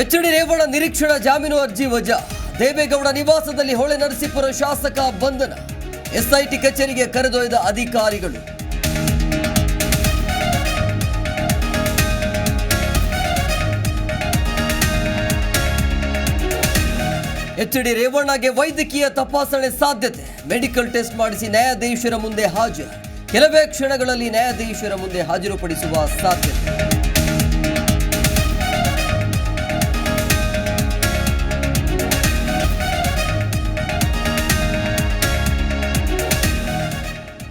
H D. Revanna ನಿರೀಕ್ಷಣಾ ಜಾಮೀನು ಅರ್ಜಿ ವಜಾ. ದೇವೇಗೌಡ ನಿವಾಸದಲ್ಲಿ ಹೊಳೆ ನರಸೀಪುರ ಶಾಸಕ ಬಂಧನ. ಎಸ್ಐಟಿ ಕಚೇರಿಗೆ ಕರೆದೊಯ್ದ ಅಧಿಕಾರಿಗಳು. ಎಚ್.ಡಿ. ರೇವಣ್ಣಗೆ ವೈದ್ಯಕೀಯ ತಪಾಸಣೆ ಸಾಧ್ಯತೆ. ಮೆಡಿಕಲ್ ಟೆಸ್ಟ್ ಮಾಡಿಸಿ ನ್ಯಾಯಾಧೀಶರ ಮುಂದೆ ಹಾಜರು. ಕೆಲವೇ ಕ್ಷಣಗಳಲ್ಲಿ ನ್ಯಾಯಾಧೀಶರ ಮುಂದೆ ಹಾಜರುಪಡಿಸುವ ಸಾಧ್ಯತೆ.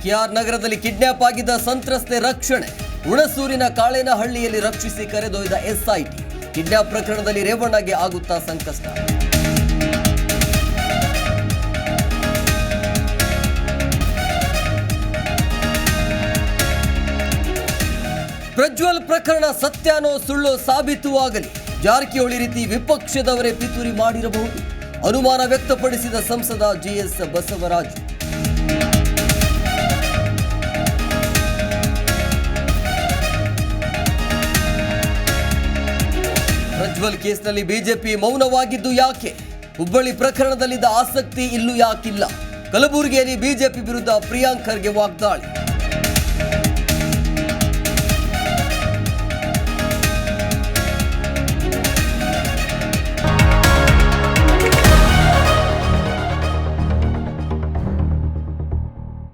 ಕೆಆರ್ ನಗರದಲ್ಲಿ ಕಿಡ್ನಾಪ್ ಆಗಿದ್ದ ಸಂತ್ರಸ್ತೆ ರಕ್ಷಣೆ. ಹುಣಸೂರಿನ ಕಾಳೇನಹಳ್ಳಿಯಲ್ಲಿ ರಕ್ಷಿಸಿ ಕರೆದೊಯ್ದ ಎಸ್ಐಟಿ. ಕಿಡ್ನಾಪ್ ಪ್ರಕರಣದಲ್ಲಿ ರೇವಣ್ಣಗೆ ಆಗುತ್ತಾ ಸಂಕಷ್ಟ. ಪ್ರಜ್ವಲ್ ಪ್ರಕರಣ ಸತ್ಯಾನೋ ಸುಳ್ಳು ಸಾಬೀತು ಆಗಲಿ. ಜಾರಕಿಹೊಳಿ ರೀತಿ ವಿಪಕ್ಷದವರೇ ಪಿತೂರಿ ಮಾಡಿರಬಹುದು. ಅನುಮಾನ ವ್ಯಕ್ತಪಡಿಸಿದ ಸಂಸದ ಜಿಎಸ್ ಬಸವರಾಜ್. ಪ್ರಜ್ವಲ್ ಕೇಸ್ನಲ್ಲಿ ಬಿಜೆಪಿ ಮೌನವಾಗಿದ್ದು ಯಾಕೆ? ಹುಬ್ಬಳ್ಳಿ ಪ್ರಕರಣದಲ್ಲಿದ್ದ ಆಸಕ್ತಿ ಇಲ್ಲೂ ಯಾಕಿಲ್ಲ? ಕಲಬುರಗಿಯಲ್ಲಿ ಬಿಜೆಪಿ ವಿರುದ್ಧ ಪ್ರಿಯಾಂಕ್ ಖರ್ಗೆ ವಾಗ್ದಾಳಿ.